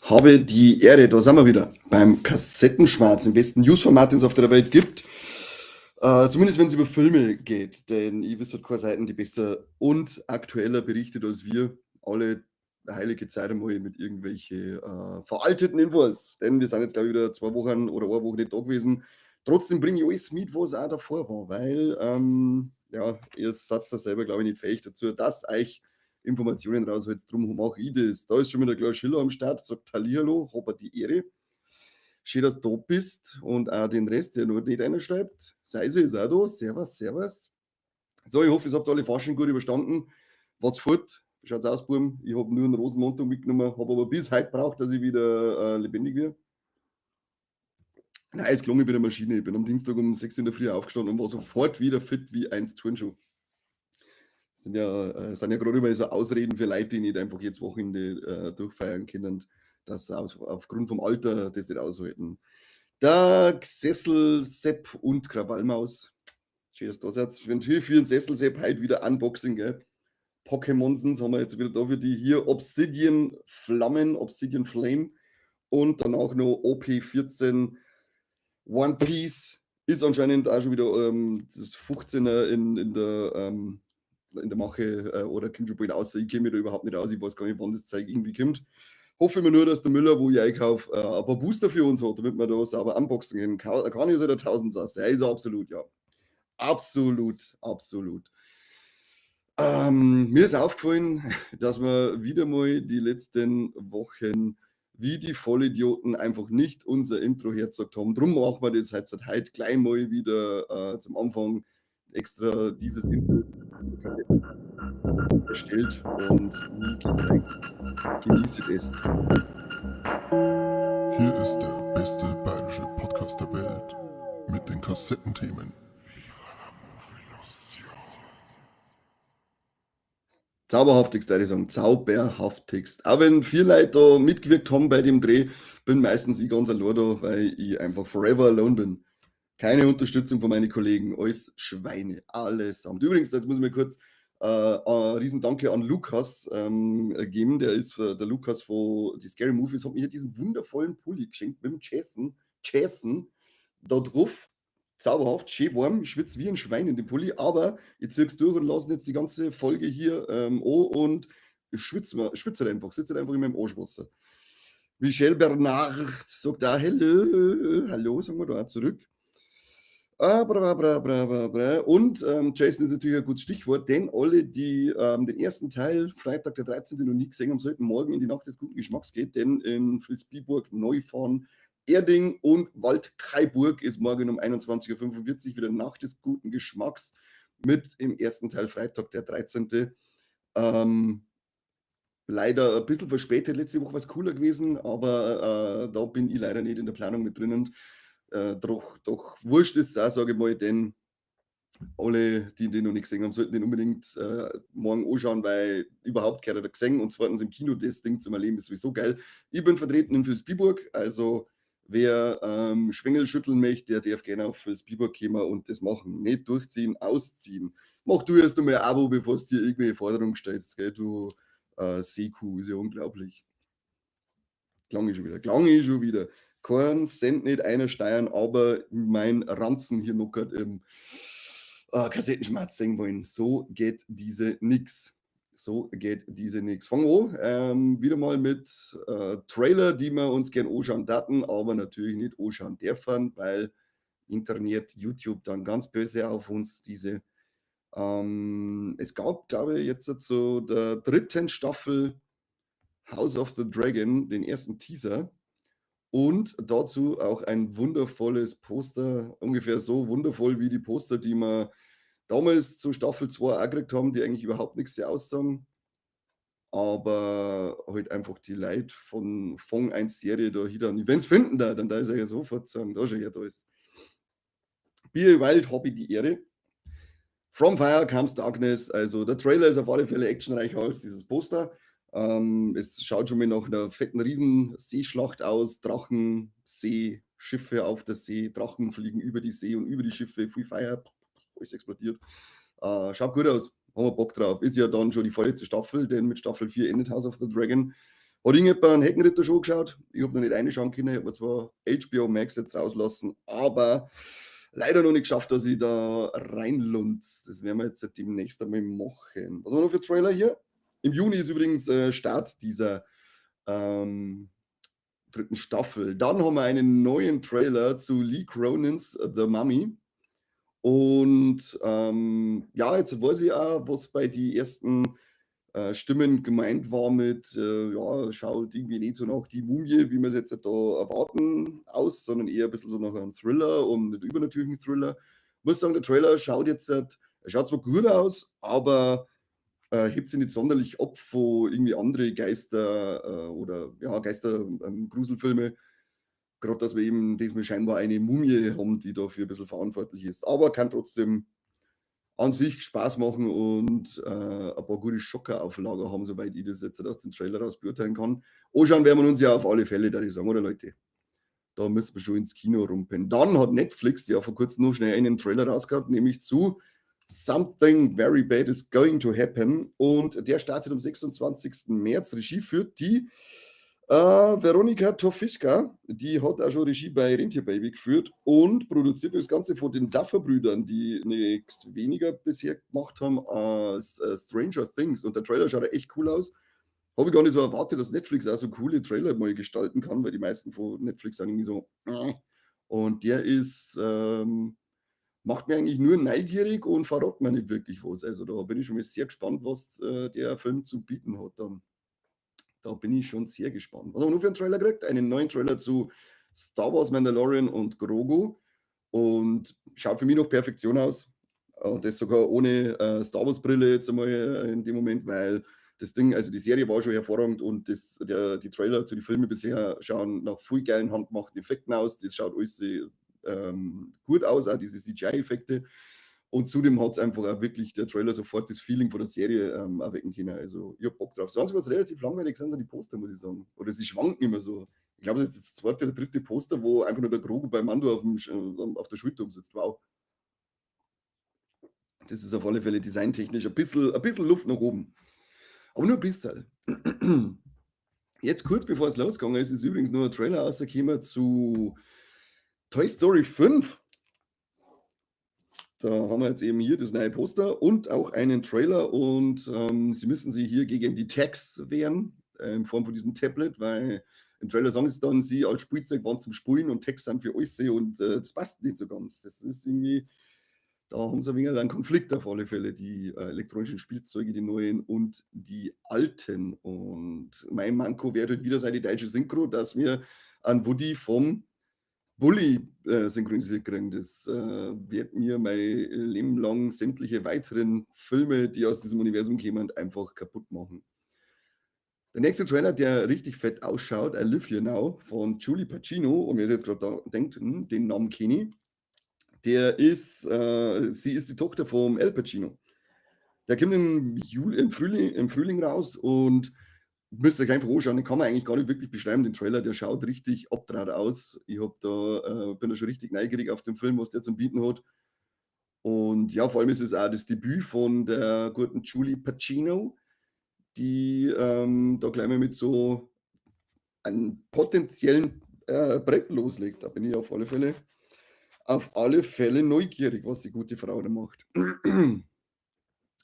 Habe die Ehre, da sind wir wieder beim Kassettenschwarz, im besten Newsformat, den es auf der Welt gibt. Zumindest wenn es über Filme geht, denn ich wüsste keine Seiten, die besser und aktueller berichtet als wir. Alle heilige Zeit einmal mit irgendwelche veralteten Infos. Denn wir sind jetzt, glaube ich, wieder 2 Wochen oder eine Woche nicht da gewesen. Trotzdem bringe ich alles mit, was auch davor war, weil ja, ihr seid ja selber, glaube ich, nicht fähig dazu, dass euch Informationen rausholt. Drum mache ich das. Da ist schon wieder Klaus Schiller am Start, sagt Hallihallo, hab die Ehre. Schön, dass du da bist und auch den Rest, der nur nicht reinschreibt. Seise ist auch da. Servus, servus. So, ich hoffe, ihr habt alle Fasching gut überstanden. Was fort? Wie schaut's aus, Buben? Ich habe nur einen Rosenmontag mitgenommen, habe aber bis heute gebraucht, dass ich wieder lebendig werde. Nein, es klang wie bei der Maschine. Ich bin am Dienstag um 6 in der Früh aufgestanden und war sofort wieder fit wie eins Turnschuh. Sind ja gerade immer so Ausreden für Leute, die nicht einfach jetzt Wochenende durchfeiern können, dass sie aufgrund vom Alter das nicht aushalten. Der Sessel Sepp und Krawallmaus. Schön, dass du da seid. Für den Sessel Sepp heute wieder Unboxing, gell? Pokémonsens haben wir jetzt wieder da für die hier. Obsidian Flammen, Obsidian Flame und dann auch noch OP14 One Piece. Ist anscheinend auch schon wieder das 15er in der Mache oder kommt schon bald raus. Ich kenne mich da überhaupt nicht aus. Ich weiß gar nicht, wann das Zeug irgendwie kommt. Hoffe mir nur, dass der Müller, wo ich einkaufe, ein paar Booster für uns hat, damit wir da sauber unboxen können. Kann ich so der 1000 Sass? Ja, ist er absolut, ja. Absolut, absolut. Mir ist aufgefallen, dass wir wieder mal die letzten Wochen wie die Vollidioten einfach nicht unser Intro hergesagt haben. Drum machen wir das heute gleich mal wieder zum Anfang extra dieses Intro erstellt und nie gezeigt. Genieße es. Hier ist der beste bayerische Podcast der Welt mit den Kassettenthemen. Zauberhaftigst, würde ich sagen. Zauberhaftigst. Auch wenn viele Leute da mitgewirkt haben bei dem Dreh, bin meistens ich ganz allein da, weil ich einfach forever alone bin. Keine Unterstützung von meinen Kollegen. Alles Schweine. Allesamt. Übrigens, jetzt muss ich mir kurz ein Riesendanke an Lukas geben. Der Lukas von die Scary Movies hat mir hier diesen wundervollen Pulli geschenkt mit dem Jason da drauf. Zauberhaft, schön warm, ich schwitze wie ein Schwein in dem Pulli, aber ich ziehe es durch und lasse jetzt die ganze Folge hier an und ich schwitze halt einfach, sitze halt einfach in meinem Arschwasser. Michel Bernard sagt da hallo, sagen wir da auch zurück. Und Jason ist natürlich ein gutes Stichwort, denn alle, die den ersten Teil, Freitag der 13. noch nie gesehen haben, sollten morgen in die Nacht des guten Geschmacks gehen, denn in Vilsbiburg, Neufahren, Erding und Waldkraiburg ist morgen um 21:45 Uhr wieder Nacht des guten Geschmacks mit im ersten Teil Freitag der 13. Leider ein bisschen verspätet, letzte Woche war es cooler gewesen, aber da bin ich leider nicht in der Planung mit drinnen. Doch wurscht ist es auch, sage ich mal, denn alle, die den noch nicht gesehen haben, sollten den unbedingt morgen anschauen, weil überhaupt keiner hat gesehen und zweitens im Kino das Ding zum Erleben ist sowieso geil. Ich bin vertreten in Vilsbiburg, also wer Schwengel schütteln möchte, der darf gerne auf Vilsbiburg kommen und das machen. Nicht durchziehen, ausziehen. Mach du erst einmal ein Abo, bevor du dir irgendwelche Forderungen stellst, gell? Du Seekuh, ist ja unglaublich. Klang ich schon wieder. Kein Cent nicht einer steuern, aber mein Ranzen hier nuckert im Kassettenschmerz singen wollen. So geht diese nix. So geht diese nix. Fangen wir an. Wieder mal mit Trailer, die wir uns gern anschauen daten, aber natürlich nicht anschauen dürfen, weil Internet, YouTube dann ganz böse auf uns diese. Es gab, glaube ich, jetzt zu der dritten Staffel House of the Dragon, den ersten Teaser. Und dazu auch ein wundervolles Poster, ungefähr so wundervoll wie die Poster, die wir damals zu Staffel 2 auch gekriegt haben, die eigentlich überhaupt nichts sehr aussagen. Aber halt einfach die Leute von Fong 1 Serie da hier dann, wenn es finden da, dann da ist er ja sofort sagen, da schon her, da ist. Beer Wild habe ich die Ehre. From Fire Comes Darkness, also der Trailer ist auf alle Fälle actionreicher als dieses Poster. Es schaut schon mal nach einer fetten Riesenseeschlacht aus. Drachen, See, Schiffe auf der See, Drachen fliegen über die See und über die Schiffe, viel Feuer, alles explodiert. Schaut gut aus, haben wir Bock drauf. Ist ja dann schon die vorletzte Staffel, denn mit Staffel 4 endet House of the Dragon. Hat irgendjemand einen Heckenritter schon geschaut? Ich habe noch nicht reinschauen können. Ich habe mir zwar HBO Max jetzt rauslassen, aber leider noch nicht geschafft, dass ich da reinlunz. Das werden wir jetzt demnächst einmal machen. Was haben wir noch für Trailer hier? Im Juni ist übrigens Start dieser ähm, dritten Staffel. Dann haben wir einen neuen Trailer zu Lee Cronins The Mummy. Und ja, jetzt weiß ich auch, was bei den ersten Stimmen gemeint war mit, ja, schaut irgendwie nicht so nach die Mumie, wie wir es jetzt da erwarten, aus, sondern eher ein bisschen so nach einem Thriller und einem übernatürlichen Thriller. Ich muss sagen, der Trailer schaut jetzt, er schaut zwar gut aus, aber hebt sich nicht sonderlich ab von irgendwie andere Geister oder ja, Geister-Gruselfilme. Gerade, dass wir eben diesmal scheinbar eine Mumie haben, die dafür ein bisschen verantwortlich ist. Aber kann trotzdem an sich Spaß machen und ein paar gute Schocker auf Lager haben, soweit ich das jetzt aus dem Trailer raus beurteilen kann. Anschauen werden wir uns ja auf alle Fälle, da ich sagen, oder Leute? Da müssen wir schon ins Kino rumpen. Dann hat Netflix ja vor kurzem noch schnell einen Trailer rausgehabt, nämlich zu Something Very Bad is Going to Happen. Und der startet am 26. März. Regie führt die Veronika Tofiska. Die hat auch schon Regie bei Rentierbaby geführt und produziert das Ganze von den Duffer-Brüdern, die nichts weniger bisher gemacht haben als Stranger Things. Und der Trailer schaut ja echt cool aus. Habe ich gar nicht so erwartet, dass Netflix auch so coole Trailer mal gestalten kann, weil die meisten von Netflix sind irgendwie so. Und der ist, macht mir eigentlich nur neugierig und verrät mir nicht wirklich was. Also da bin ich schon mal sehr gespannt, was der Film zu bieten hat. Da bin ich schon sehr gespannt. Was haben wir noch für einen Trailer gekriegt? Einen neuen Trailer zu Star Wars Mandalorian und Grogu. Und schaut für mich noch Perfektion aus. Und das sogar ohne Star Wars Brille jetzt einmal in dem Moment, weil das Ding, also die Serie war schon hervorragend und die Trailer zu den Filmen bisher schauen nach viel geilen handgemachten Effekten aus. Das schaut alles gut aus, auch diese CGI-Effekte. Und zudem hat es einfach auch wirklich der Trailer sofort das Feeling von der Serie erwecken können. Also ich hab Bock drauf. Sonst was relativ langweilig sind die Poster, muss ich sagen. Oder sie schwanken immer so. Ich glaube, das ist jetzt das zweite oder dritte Poster, wo einfach nur der Grogu bei Mando auf der Schulter umsitzt. Wow. Das ist auf alle Fälle designtechnisch ein bisschen Luft nach oben. Aber nur ein bisschen. Jetzt kurz bevor es losgegangen ist, ist übrigens nur ein Trailer rausgekommen zu Toy Story 5. Da haben wir jetzt eben hier das neue Poster und auch einen Trailer und sie müssen sich hier gegen die Tags wehren, in Form von diesem Tablet, weil im Trailer sagen sie dann, sie als Spielzeug waren zum Spulen und Tags sind für alles und das passt nicht so ganz. Das ist irgendwie, da haben sie ein wenig einen Konflikt auf alle Fälle, die elektronischen Spielzeuge, die neuen und die alten. Und mein Manko wäre halt wieder seine deutsche Synchro, dass wir an Woody vom Bully synchronisiert kriegen. Das wird mir mein Leben lang sämtliche weiteren Filme, die aus diesem Universum kommen, einfach kaputt machen. Der nächste Trailer, der richtig fett ausschaut, I Live Here Now von Julie Pacino, und wer jetzt gerade da denkt, den Namen kenne ich, der ist, sie ist die Tochter vom Al Pacino. Der kommt im Frühling raus und müsst ihr euch einfach anschauen, den kann man eigentlich gar nicht wirklich beschreiben, den Trailer, der schaut richtig abdraht aus. Ich bin da schon richtig neugierig auf den Film, was der zum Bieten hat. Und ja, vor allem ist es auch das Debüt von der guten Julie Pacino, die da gleich mal mit so einem potenziellen Brett loslegt. Da bin ich auf alle Fälle neugierig, was die gute Frau da macht.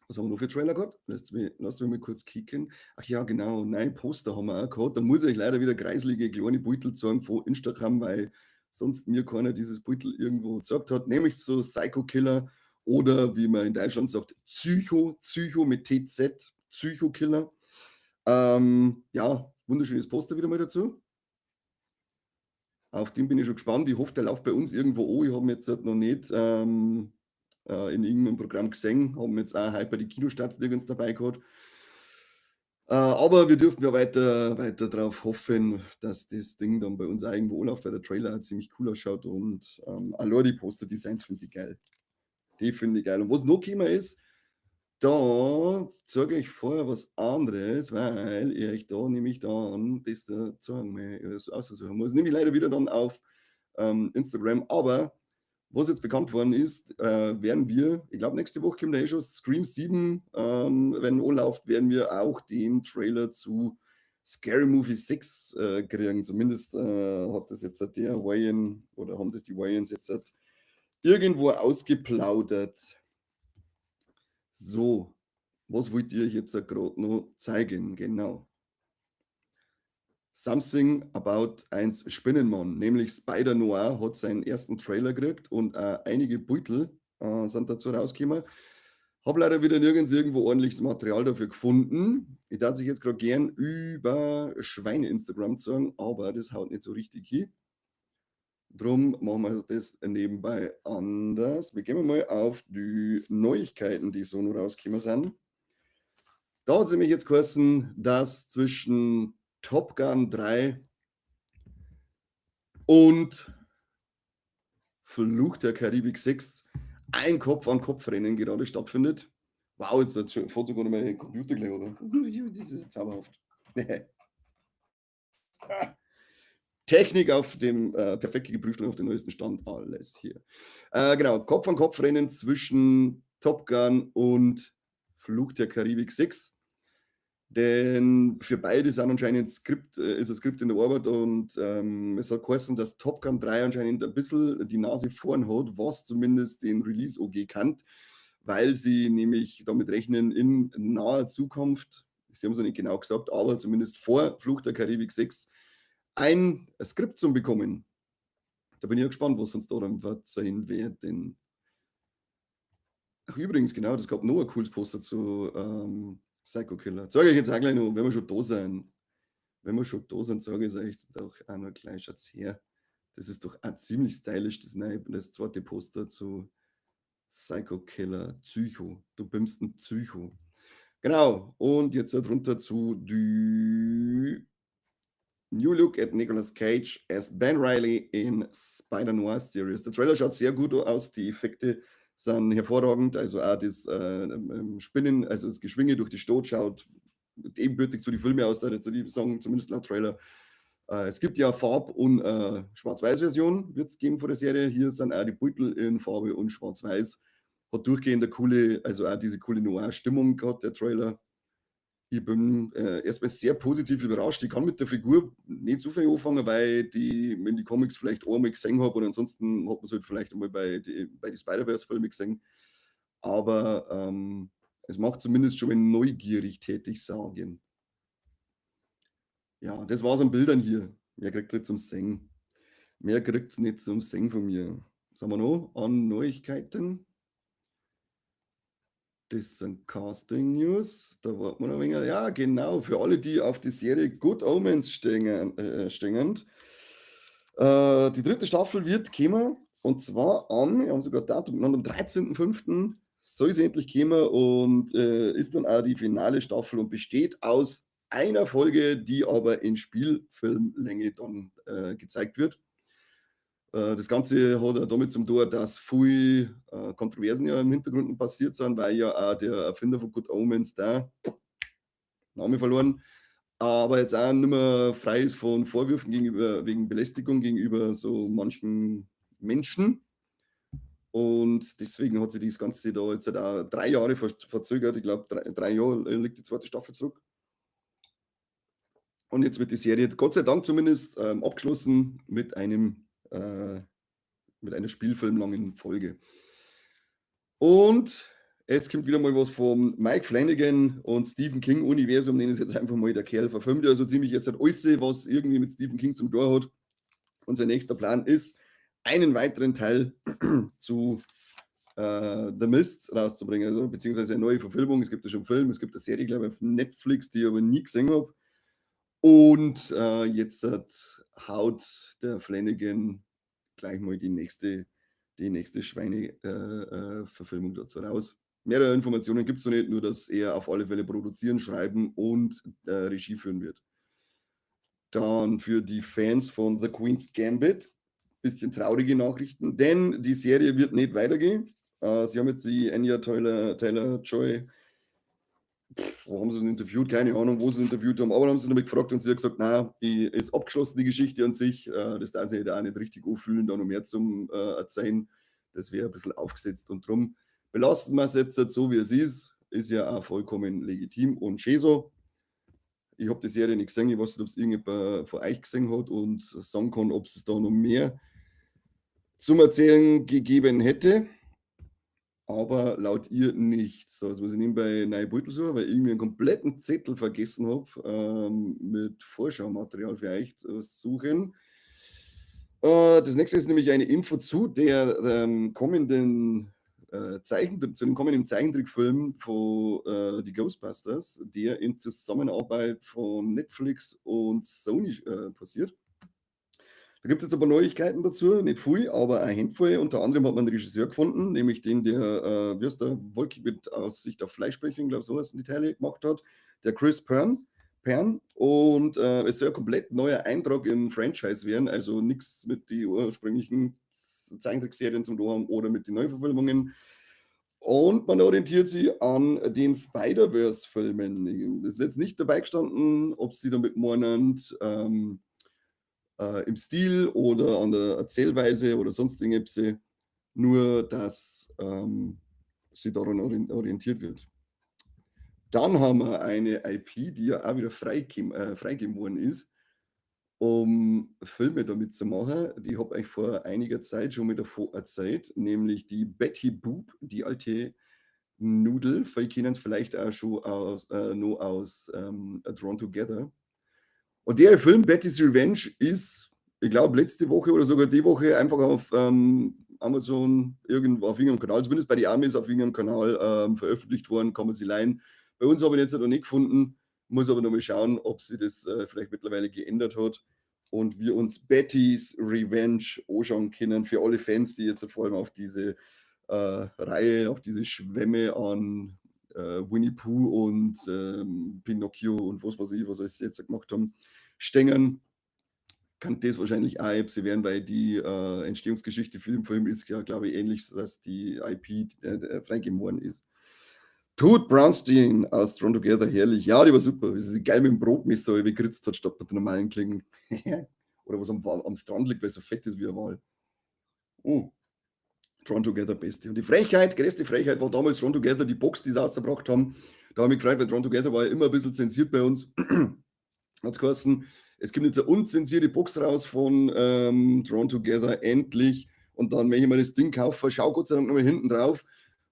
Was haben wir noch für Trailer gehabt? Lasst mich mal kurz kicken. Ach ja, genau, nein, Poster haben wir auch gehabt. Da muss ich euch leider wieder kreiselige kleine Beutel zeigen von Instagram, weil sonst mir keiner dieses Beutel irgendwo gezeigt hat. Nämlich so Psycho Killer oder wie man in Deutschland sagt, Psycho mit TZ, Psycho Killer. Ja, wunderschönes Poster wieder mal dazu. Auf den bin ich schon gespannt. Ich hoffe, der läuft bei uns irgendwo an. Ich habe jetzt noch nicht in irgendeinem Programm gesehen, haben jetzt auch heute bei den Kinostarts nirgends dabei gehabt. Aber wir dürfen ja weiter darauf hoffen, dass das Ding dann bei uns auch irgendwo anläuft, weil der Trailer ziemlich cool ausschaut und allein die Poster-Designs finde ich geil. Die finde ich geil. Und was noch gekommen ist, da zeige ich vorher was anderes, weil ich euch da nämlich dann das da zeigen aussuchen muss. Nämlich leider wieder dann auf Instagram, aber was jetzt bekannt worden ist, werden wir, ich glaube, nächste Woche kommt ja eh schon Scream 7, wenn anläuft, werden wir auch den Trailer zu Scary Movie 6 kriegen. Zumindest hat das jetzt der Wayne oder haben das die Wayans jetzt irgendwo ausgeplaudert. So, was wollt ihr euch jetzt gerade noch zeigen? Genau. Something About 1 Spinnenmann, nämlich Spider-Noir hat seinen ersten Trailer gekriegt und einige Beutel sind dazu rausgekommen. Habe leider wieder nirgends irgendwo ordentliches Material dafür gefunden. Ich darf sich jetzt gerade gern über Schweine-Instagram zeigen, aber das haut nicht so richtig hin. Drum machen wir das nebenbei anders. Wir gehen mal auf die Neuigkeiten, die so noch rausgekommen sind. Da hat es nämlich jetzt geheißen, dass zwischen Top Gun 3 und Fluch der Karibik 6 ein Kopf-an-Kopf-Rennen gerade stattfindet. Wow, jetzt fährt sogar noch mein Computer gleich, oder? Das ist zauberhaft. Technik auf dem perfekt geprüft und auf dem neuesten Stand, alles hier. Genau, Kopf-an-Kopf-Rennen zwischen Top Gun und Fluch der Karibik 6. Denn für beide sind anscheinend ist ein Skript in der Arbeit und es hat geheißen, dass Top Gun 3 anscheinend ein bisschen die Nase vorn hat, was zumindest den Release OG kann, weil sie nämlich damit rechnen, in naher Zukunft, sie haben es ja nicht genau gesagt, aber zumindest vor Fluch der Karibik 6 ein Skript zu bekommen. Da bin ich ja gespannt, was uns da dann wird sein werden. Ach, übrigens, genau, das gab noch ein cooles Poster zu Psycho Killer. Sage ich jetzt auch gleich noch, wenn wir schon da sind. Wenn wir schon da sind, sage ich es euch doch auch noch gleich, schaut's her. Das ist doch auch ziemlich stylisch, das zweite Poster zu Psycho Killer Psycho. Du bimmst ein Psycho. Genau, und jetzt runter zu die New Look at Nicolas Cage as Ben Reilly in Spider-Noir Series. Der Trailer schaut sehr gut aus, die Effekte sind hervorragend, also auch das Spinnen, also das Geschwinge durch die Stadt schaut ebenbürtig zu den Filmen aus, da jetzt die sagen, zumindest laut Trailer. Es gibt ja Farb- und Schwarz-Weiß-Version, wird es geben von der Serie. Hier sind auch die Beutel in Farbe und Schwarz-Weiß. Hat durchgehend eine coole, also auch diese coole Noir-Stimmung gehabt, der Trailer. Ich bin erstmal sehr positiv überrascht. Ich kann mit der Figur nicht so viel anfangen, weil die in die Comics vielleicht einmal gesehen habe und ansonsten hat man es halt vielleicht einmal bei den Spider-Verse-Filmen gesehen. Aber es macht zumindest schon mal neugierig, täte ich sagen. Ja, das war's an Bildern hier. Mehr kriegt es nicht zum Singen. Mehr kriegt es nicht zum Singen von mir. Was haben wir noch an Neuigkeiten? Das sind Casting News. Da warten wir noch ein wenig. Ja, genau. Für alle, die auf die Serie Good Omens stehen. Die dritte Staffel wird kommen. Und zwar wir haben sogar Datum genannt, am 13.05. soll sie endlich kommen und ist dann auch die finale Staffel und besteht aus einer Folge, die aber in Spielfilmlänge dann gezeigt wird. Das Ganze hat ja damit zum tun, dass viele Kontroversen ja im Hintergrund passiert sind, weil ja auch der Erfinder von Good Omens da, Name verloren, aber jetzt auch nicht mehr frei ist von Vorwürfen wegen Belästigung gegenüber so manchen Menschen. Und deswegen hat sich das Ganze da jetzt halt auch 3 Jahre verzögert. Ich glaube, 3 Jahre liegt die zweite Staffel zurück. Und jetzt wird die Serie Gott sei Dank zumindest abgeschlossen mit einer spielfilmlangen Folge. Und es kommt wieder mal was vom Mike Flanagan und Stephen King Universum, nenne ich es jetzt einfach mal. Der Kerl verfilmt ja so ziemlich jetzt halt alles, was irgendwie mit Stephen King zum Tor hat. Und sein nächster Plan ist, einen weiteren Teil zu The Mist rauszubringen, also, beziehungsweise eine neue Verfilmung. Es gibt ja schon einen Film, es gibt eine Serie, glaube ich, auf Netflix, die ich aber nie gesehen habe. Und jetzt haut der Flanagan gleich mal die nächste Schweine-Verfilmung dazu raus. Mehrere Informationen gibt es noch nicht, nur dass er auf alle Fälle produzieren, schreiben und Regie führen wird. Dann für die Fans von The Queen's Gambit, bisschen traurige Nachrichten, denn die Serie wird nicht weitergehen. Sie haben jetzt die Anya Taylor-Joy, wo haben sie es interviewt? Keine Ahnung, wo sie es interviewt haben, aber haben sie damit gefragt und sie hat gesagt, na, die ist abgeschlossen, die Geschichte an sich. Das darf sie auch nicht richtig anfühlen, da noch mehr zum erzählen. Das wäre ein bisschen aufgesetzt und drum belassen wir es jetzt so, wie es ist. Ist ja auch vollkommen legitim und schön so. Ich habe die Serie nicht gesehen, ich weiß nicht, ob es irgendjemand von euch gesehen hat und sagen kann, ob es da noch mehr zum Erzählen gegeben hätte. Aber laut ihr nicht. So, jetzt muss ich nebenbei neue Beutel suchen, weil ich irgendwie einen kompletten Zettel vergessen habe, mit Vorschaumaterial für euch zu suchen. Das nächste ist nämlich eine Info zu der kommenden zu dem kommenden Zeichentrickfilm von die Ghostbusters, der in Zusammenarbeit von Netflix und Sony passiert. Da gibt es jetzt aber Neuigkeiten dazu, nicht viel, aber eine Handvoll. Unter anderem hat man einen Regisseur gefunden, nämlich den, der, wie heißt der, Wolke mit Aussicht auf Fleischbällchen, glaube ich, so heißen die Teile gemacht hat, der Chris Pern. Und es soll ein komplett neuer Eintrag im Franchise werden, also nichts mit den ursprünglichen Zeichentrickserien zum tun haben oder mit den Neuverfilmungen. Und man orientiert sich an den Spider-Verse-Filmen. Es ist jetzt nicht dabei gestanden, ob sie damit meinen, im Stil oder an der Erzählweise oder sonst irgendetwas, nur dass sie daran orientiert wird. Dann haben wir eine IP, die ja auch wieder freigegeben worden ist, um Filme damit zu machen. Die habe ich vor einiger Zeit schon mal davor erzählt, nämlich die Betty Boop, die alte Nudel. Viele kennen es vielleicht auch schon nur aus Drawn Together. Und der Film Betty's Revenge ist, ich glaube, letzte Woche oder sogar die Woche einfach auf Amazon irgendwo auf irgendeinem Kanal, zumindest bei den Amis auf irgendeinem Kanal veröffentlicht worden, kann man sie leihen. Bei uns habe ich jetzt noch nicht gefunden, muss aber noch mal schauen, ob sie das vielleicht mittlerweile geändert hat und wir uns Betty's Revenge anschauen können für alle Fans, die jetzt vor allem auf diese Reihe, auf diese Schwämme an Winnie Pooh und Pinocchio und was weiß ich, was wir jetzt gemacht haben, Stängern, kann das wahrscheinlich auch sie werden, weil die Entstehungsgeschichte für den Film ist ja, glaube ich, ähnlich, dass die IP freigegeben worden ist. Tod Brownstein aus Drawn Together, herrlich. Ja, die war super. Es ist geil mit dem Brotmesser, wie gekritzt hat, statt mit den normalen Klingen. Oder was am Strand liegt, weil es so fett ist wie ein Wal. Oh. Drawn Together Beste. Und die Frechheit, größte Frechheit war damals Drawn Together, die Box, die sie rausgebracht haben. Da habe ich mich gefreut, weil Drawn Together war ja immer ein bisschen zensiert bei uns. Hat es geheißen, es gibt jetzt eine unzensierte Box raus von Drawn Together, endlich. Und dann, wenn ich mir das Ding kaufe, schau Gott sei Dank nochmal hinten drauf,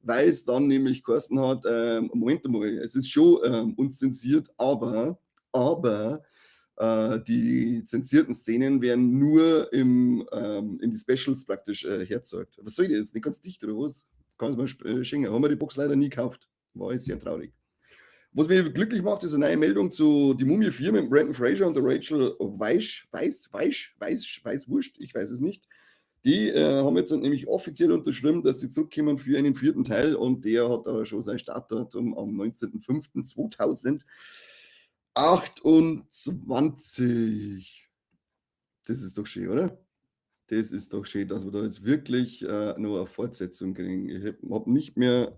weil es dann nämlich geheißen hat, Moment mal, es ist schon unzensiert, aber die zensierten Szenen werden nur in die Specials praktisch hergezeigt. Was soll ich das? Nicht ganz dicht oder was? Kann es mal schenken. Haben wir die Box leider nie gekauft. War jetzt sehr traurig. Was mich glücklich macht, ist eine neue Meldung zu Die Mumie 4 mit Brandon Fraser und der Rachel Weißwurst, ich weiß es nicht. Die haben jetzt nämlich offiziell unterschrieben, dass sie zurückkommen für einen 4. Teil und der hat aber schon sein Startdatum am 19.05.2028. Das ist doch schön, oder? Das ist doch schön, dass wir da jetzt wirklich noch eine Fortsetzung kriegen. Ich habe nicht mehr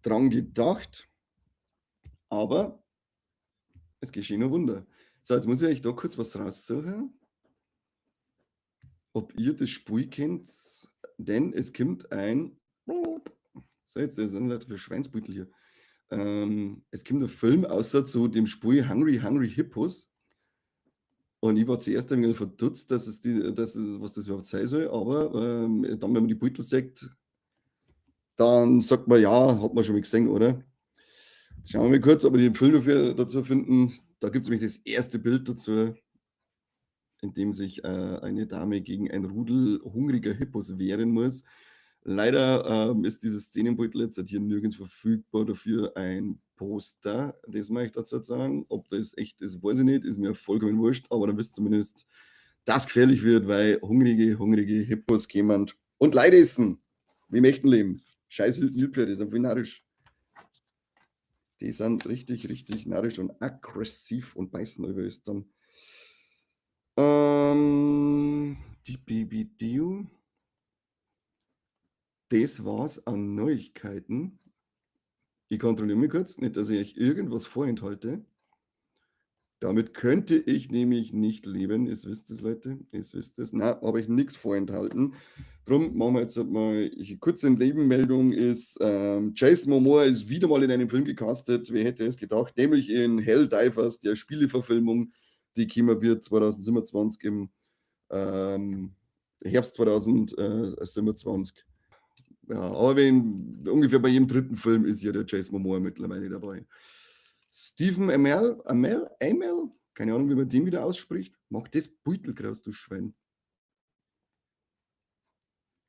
dran gedacht, aber es geschehen ein Wunder. So, jetzt muss ich euch da kurz was raussuchen, ob ihr das Spiel kennt, denn es kommt ein. So, jetzt sind Leute für Schweinsbeutel hier. Es kommt ein Film außer zu dem Spiel Hungry Hungry Hippos. Und ich war zuerst ein wenig verdutzt, was das überhaupt sein soll, aber dann, wenn man die Beutel sagt, dann sagt man, ja, hat man schon mal gesehen, oder? Schauen wir mal kurz, ob wir den Film dazu finden. Da gibt es nämlich das erste Bild dazu, in dem sich eine Dame gegen ein Rudel hungriger Hippos wehren muss. Leider ist dieses Szenenbeutel jetzt hier nirgends verfügbar, dafür ein Poster, das möchte ich dazu sagen. Ob das echt ist, weiß ich nicht, ist mir vollkommen wurscht, aber dann wisst ihr zumindest, dass gefährlich wird, weil hungrige Hippos kämen und Leid essen, wie im echten Leben. Scheiß Nilpferde, die sind voll narrisch. Die sind richtig narrisch und aggressiv und beißen über es dann. Die BBDU. Das war's an Neuigkeiten. Ich kontrolliere mich kurz, nicht, dass ich euch irgendwas vorenthalte. Damit könnte ich nämlich nicht leben. Ihr wisst es, Leute. Ihr wisst es. Na, habe ich nichts vorenthalten. Drum machen wir jetzt halt mal eine kurze Nebenmeldung ist, Jason Momoa ist wieder mal in einem Film gecastet. Wer hätte es gedacht? Nämlich in Helldivers, der Spieleverfilmung, die kommen wird 2027 im Herbst 2027. Ja, aber ungefähr bei jedem dritten Film ist ja der Jason Momoa mittlerweile dabei. Stephen Amell, keine Ahnung, wie man den wieder ausspricht. Mach das Beutelkraus, du Schwein.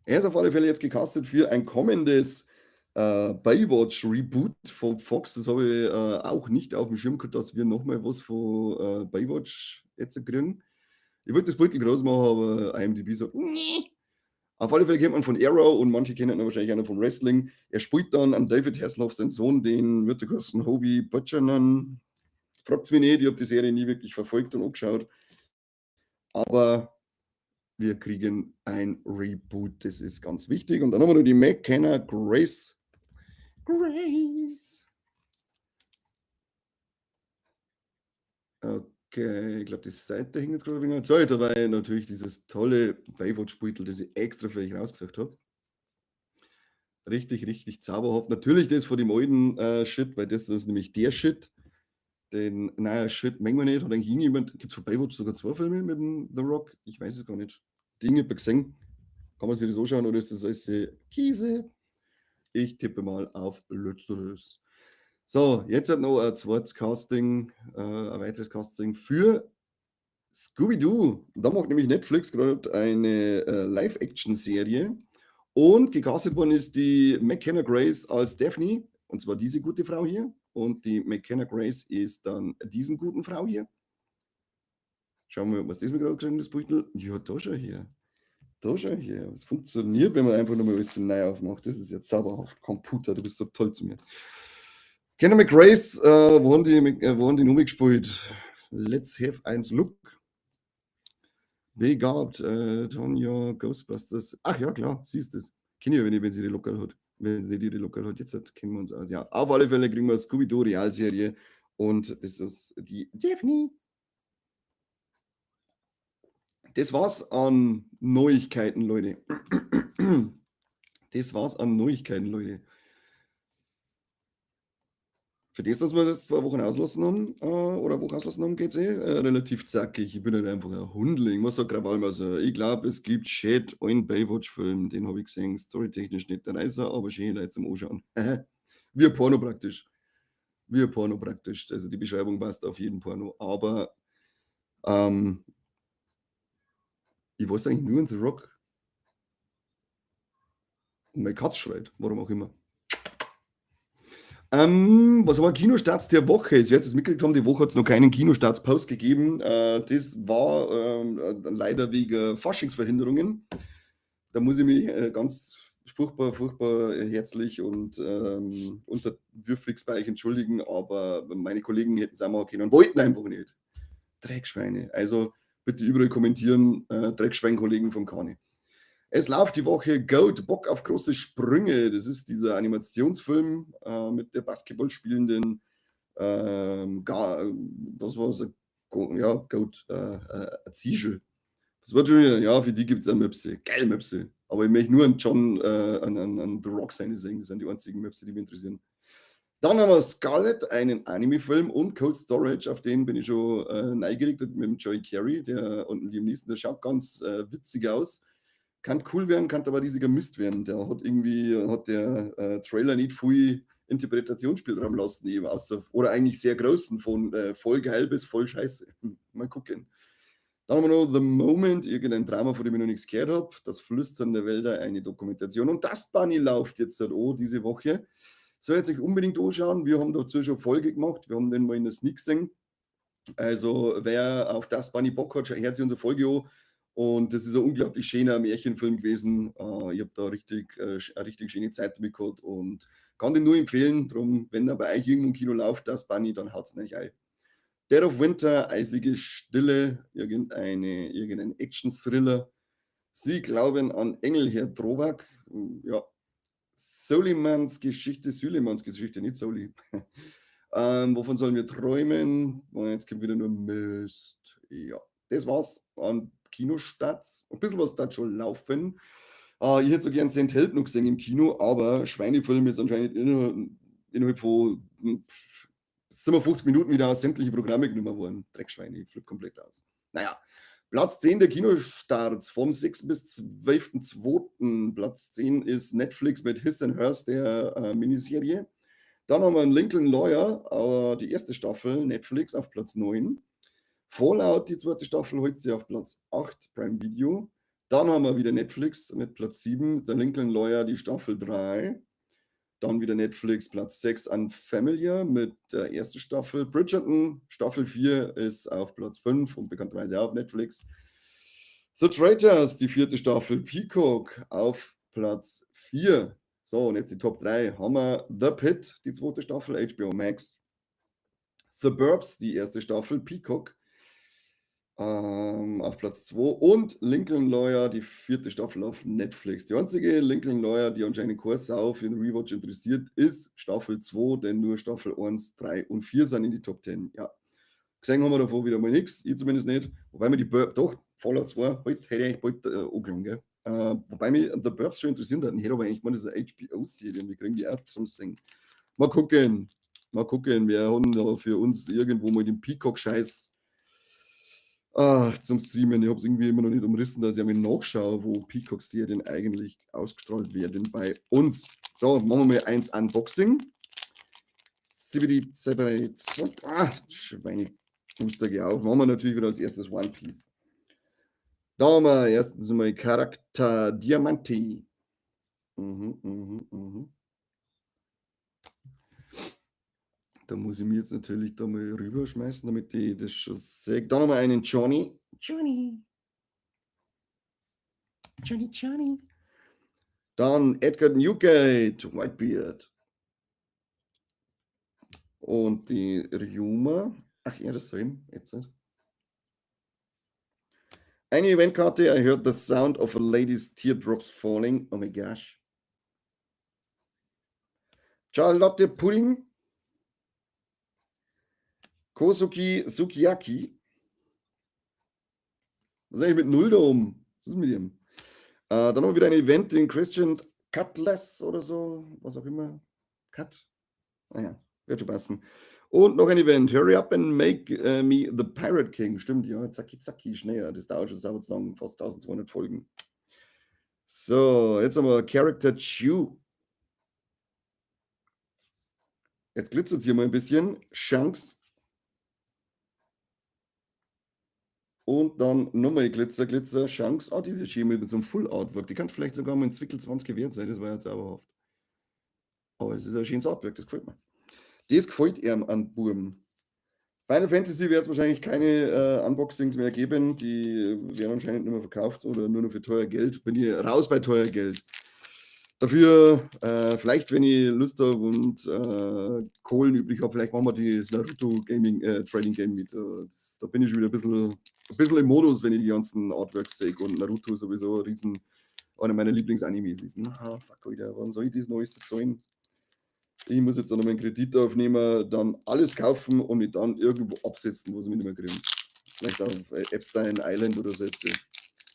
Er ist auf alle Fälle jetzt gecastet für ein kommendes Baywatch-Reboot von Fox. Das habe ich auch nicht auf dem Schirm gehabt, dass wir nochmal was von Baywatch jetzt kriegen. Ich wollte das Beutel groß machen, aber IMDb sagt, nee. Auf alle Fälle kennt man von Arrow und manche kennen ihn wahrscheinlich auch noch von Wrestling. Er spielt dann an David Hasselhoff, seinen Sohn, den wird der Kosten Hobie Butchernan. Fragt mich nicht, ich habe die Serie nie wirklich verfolgt und angeschaut. Aber wir kriegen ein Reboot, das ist ganz wichtig. Und dann haben wir noch die McKenna Grace. Okay, ich glaube, die Seite hängt jetzt gerade ein wenig Zeit, dabei natürlich dieses tolle Baywatch-Beutel, das ich extra für euch rausgesucht habe. Richtig, richtig zauberhaft. Natürlich das von dem alten Shit, weil das ist nämlich der Shit. Den naja, Shit mengen wir nicht. Hat eigentlich irgendjemand, gibt es von Baywatch sogar 2 Filme mit dem The Rock? Ich weiß es gar nicht. Dinge gesehen. Kann man sich das anschauen oder ist das alles Käse? Ich tippe mal auf Letzteres. So, jetzt hat noch ein zweites Casting, ein weiteres Casting für Scooby-Doo. Da macht nämlich Netflix gerade eine Live-Action-Serie. Und gecastet worden ist die McKenna Grace als Daphne. Und zwar diese gute Frau hier. Und die McKenna Grace ist dann diesen guten Frau hier. Schauen wir, was das mir gerade geschrieben das Beutel. Ja, da schon hier. Da schon hier. Es funktioniert, wenn man einfach nochmal ein bisschen neu aufmacht. Das ist jetzt zauberhaft. Computer, du bist so toll zu mir. Kenner McGrace, wo haben die Nummer gespielt? Let's have eins Look. Begabt, Tonja, Ghostbusters. Ach ja, klar, siehst du es. Kenne ich ja, wenn sie die lokal hat. Wenn sie die lokal hat, jetzt kennen wir uns aus. Ja, auf alle Fälle kriegen wir Scooby-Doo Realserie und das ist die Daphne. Das war's an Neuigkeiten, Leute. Das war's an Neuigkeiten, Leute. Für das, dass wir das 2 Wochen auslassen haben, oder eine Woche auslassen haben, geht's relativ zackig. Ich bin halt einfach ein Hundling. Was sagt Krawall mal so? Ich glaube, es gibt Shit, einen Baywatch-Film, den habe ich gesehen. Storytechnisch nicht der Reißer, aber schön Leute zum Anschauen. Wie ein Porno praktisch. Wie ein Porno praktisch. Also die Beschreibung passt auf jeden Porno. Aber ich weiß eigentlich nur in The Rock. Und mein Katz schreit, warum auch immer. Was haben wir? Kinostarts der Woche. Sie werdet es mitgekriegt haben, die Woche hat es noch keinen Kinostarts-Post gegeben. Das war leider wegen Faschingsverhinderungen. Da muss ich mich ganz furchtbar, furchtbar herzlich und unterwürfig bei euch entschuldigen, aber meine Kollegen hätten es auch machen können und wollten einfach nicht. Dreckschweine. Also bitte überall kommentieren, Dreckschwein-Kollegen vom Kani. Es läuft die Woche Goat, Bock auf große Sprünge. Das ist dieser Animationsfilm mit der Basketball spielenden, was war es? Ja, Goat, Ziegel. Das wird schon wieder, ja, für die gibt es eine Möpse. Geil Möpse. Aber ich möchte nur an John, an The Rock seine singen. Das sind die einzigen Möpse, die mich interessieren. Dann haben wir Scarlett, einen Anime-Film und Cold Storage, auf den bin ich schon neugierig mit dem Joey Carey, der und Liam Neeson, der schaut ganz witzig aus. Kann cool werden, kann aber riesiger Mist werden. Der hat irgendwie, hat der Trailer nicht viel Interpretationsspielraum lassen, eben außer, oder eigentlich sehr großen, von voll geil bis voll scheiße. Mal gucken. Dann haben wir noch The Moment, irgendein Drama, von dem ich noch nichts gehört habe. Das Flüstern der Wälder, eine Dokumentation. Und Dust Bunny läuft jetzt halt auch diese Woche. Soll jetzt euch unbedingt anschauen. Wir haben dazu schon Folge gemacht. Wir haben den mal in der Sneak gesehen. Also, wer auf Dust Bunny Bock hat, hört sich unsere Folge an. Und das ist ein unglaublich schöner Märchenfilm gewesen. Ich habe da eine richtig schöne Zeit damit gehabt und kann den nur empfehlen. Drum, wenn er bei euch irgendwo im Kino läuft, das Bunny, dann haut es nicht ein. Dead of Winter, eisige Stille, irgendein Action-Thriller. Sie glauben an Engelherr Drowak. Ja, Suleimans Geschichte, nicht Soli. Wovon sollen wir träumen? Oh, jetzt kommt wieder nur Mist. Ja, das war's an Kinostarts. Ein bisschen was da schon laufen. Ich hätte so gern St. Help noch gesehen im Kino, aber Schweinefilm ist anscheinend innerhalb von 57 Minuten wieder aus sämtliche Programme genommen worden. Dreckschweine, ich flippe komplett aus. Naja, Platz 10 der Kinostarts vom 6. bis 12.02. Platz 10 ist Netflix mit His and Hers, der Miniserie. Dann haben wir einen Lincoln Lawyer, die erste Staffel, Netflix auf Platz 9. Fallout, die zweite Staffel, holt sie auf Platz 8, Prime Video. Dann haben wir wieder Netflix mit Platz 7, The Lincoln Lawyer, die Staffel 3. Dann wieder Netflix, Platz 6 Unfamiliar mit der ersten Staffel. Bridgerton, Staffel 4 ist auf Platz 5 und bekannterweise auch auf Netflix. The Traitors, die vierte Staffel. Peacock auf Platz 4. So, und jetzt die Top 3. Haben wir The Pit, die zweite Staffel, HBO Max. The Burbs, die erste Staffel, Peacock auf Platz 2 und Lincoln Lawyer, die vierte Staffel auf Netflix. Die einzige Lincoln Lawyer, die anscheinend keine Sau für den Rewatch interessiert, ist Staffel 2, denn nur Staffel 1, 3 und 4 sind in die Top 10. Ja, gesehen haben wir davon wieder mal nichts, ich zumindest nicht. Wobei mir die Burbs, doch, Fallout 2, bald, hätte ich bald angelangt, gell? Wobei mich The Burbs schon interessiert hat. Ich hätte aber eigentlich mal diese HBO-Serie, wir kriegen die auch zum Singen. Mal gucken, wir haben da für uns irgendwo mal den Peacock-Scheiß zum Streamen. Ich habe es irgendwie immer noch nicht umrissen, dass ich mir nachschaue, wo Peacock-Serien eigentlich ausgestrahlt werden bei uns. So, machen wir mal eins Unboxing. Schweine, Booster geh auf. Machen wir natürlich wieder als erstes One Piece. Da haben wir erstens mal Charakter Diamante. Da muss ich mir jetzt natürlich da mal rüberschmeißen, damit ich das schon sehe. Dann haben wir einen Johnny. Johnny. Dann Edgar Newgate, Whitebeard. Und die Ryuma. Ach ja, das sehen jetzt nicht. Eine Eventkarte, I heard the sound of a lady's teardrops falling. Oh my gosh. Charlotte Pudding. Kosuki Sukiyaki. Was ist eigentlich mit Null da oben? Was ist mit ihm? Dann haben wir wieder ein Event, den Christian Cutlass oder so, was auch immer. Cut? Naja, wird schon passen. Und noch ein Event, Hurry Up and Make Me the Pirate King. Stimmt, ja, zacki, schneller. Das dauert schon sau zu lang, fast 1200 Folgen. So, jetzt haben wir Character Chew. Jetzt glitzert es hier mal ein bisschen. Shanks. Und dann nochmal Glitzer, Shanks. Diese Schemel mit so einem Full Artwork. Die kann vielleicht sogar mal in Zwickel 20 wert sein. Das war ja zauberhaft. Aber es ist ein schönes Artwork, das gefällt mir. Das gefällt ihm an Buben. Final Fantasy wird es wahrscheinlich keine Unboxings mehr geben. Die werden anscheinend nicht mehr verkauft oder nur noch für teuer Geld. Bin ich raus bei teuer Geld. Dafür, vielleicht, wenn ich Lust habe und Kohlen übrig habe, vielleicht machen wir das Naruto Gaming Trading Game mit. Da bin ich schon wieder ein bisschen im Modus, wenn ich die ganzen Artworks sehe. Und Naruto sowieso einer meiner Lieblings-Animes ist. Fuck, Alter, wann soll ich das Neueste zahlen? Ich muss jetzt noch meinen Kredit aufnehmen, dann alles kaufen und mich dann irgendwo absetzen, was ich nicht mehr kriege. Vielleicht auf Epstein Island oder so jetzt.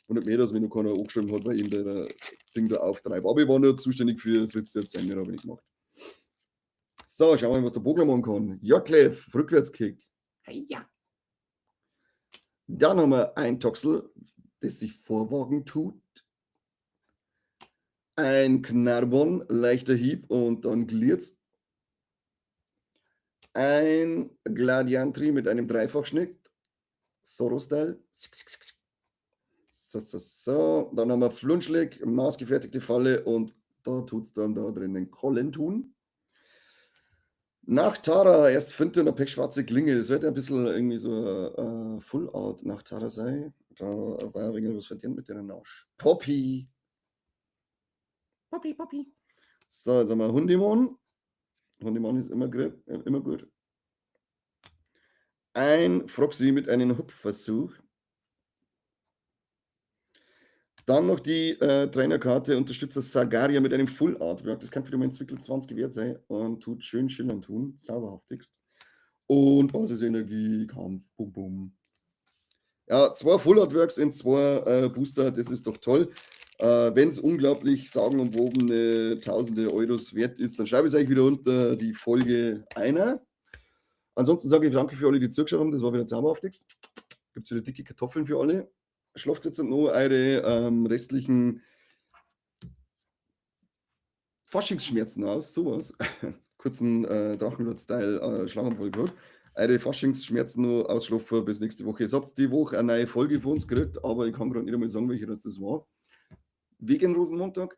Wundert mich, dass mir noch keiner angeschrieben hat, weil ich ihm das Ding da auftreibe. Aber ich war nur zuständig für das Witz jetzt sein, das habe ich nicht gemacht. So, schauen wir mal, was der Bogler machen kann. Ja, Clef, Rückwärtskick. Ja. Dann haben wir ein Toxel, das sich vorwagen tut. Ein Knarbon, leichter Hieb und dann glirrt's. Ein Gladiantri mit einem Dreifachschnitt. Soro-Style. So, dann haben wir Flunschlig, maßgefertigte Falle und da tut es dann da drinnen Kollen tun. Nach Tara, erst Finte und eine pechschwarze Klinge. Das wird ein bisschen irgendwie so Full Art nach Tara sein. Da war ja wegen was verdient mit der Nausch. Poppy. So, jetzt haben wir Hundimon. Hundimon ist immer gut. Ein Froxy mit einem Hupfversuch. Dann noch die Trainerkarte Unterstützer Sagaria mit einem Full Artwork. Das kann für den Zwickel 20 wert sein und tut schön schillern tun. Zauberhaftigst. und Basisenergie, Kampf, bum bum. Ja, 2 Full Artworks in 2 Booster, das ist doch toll. Wenn es unglaublich sagenumwobene Tausende Euros wert ist, dann schreibe ich es euch wieder unter die Folge einer. Ansonsten sage ich danke für alle, die zugeschaut haben. Das war wieder zauberhaftig. Gibt es wieder dicke Kartoffeln für alle. Schlaft jetzt noch eure restlichen Faschingsschmerzen aus, sowas. Kurzen Drachenlord-Style Schlangenvoll gehört. Eure Faschingsschmerzen nur ausschlafen bis nächste Woche. Ihr habt die Woche eine neue Folge von uns gekriegt, aber ich kann gerade nicht einmal sagen, welche das war. Wegen Rosenmontag.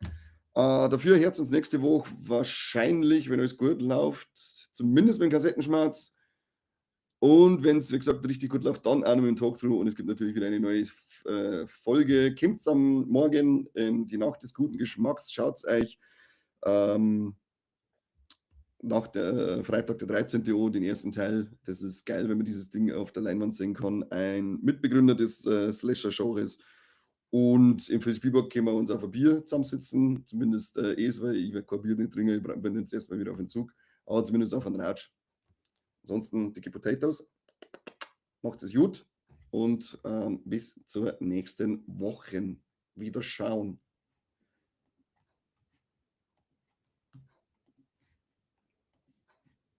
Dafür hört uns nächste Woche wahrscheinlich, wenn alles gut läuft, zumindest mit dem Kassettenschmerz. Und wenn es, wie gesagt, richtig gut läuft, dann auch noch mit dem Talkthrough. Und es gibt natürlich wieder eine neue Folge. Kommt am Morgen in die Nacht des guten Geschmacks. Schaut euch nach der Freitag der 13. Uhr den ersten Teil. Das ist geil, wenn man dieses Ding auf der Leinwand sehen kann. Ein Mitbegründer des Slasher-Genres. Und im Spielberg können wir uns auf ein Bier zusammensitzen. Zumindest weil ich werde kein Bier nicht trinken. Ich bin jetzt erstmal wieder auf den Zug. Aber zumindest auf einen Ratsch. Ansonsten dicke Potatoes. Macht es gut. Und bis zur nächsten Woche. Wieder schauen.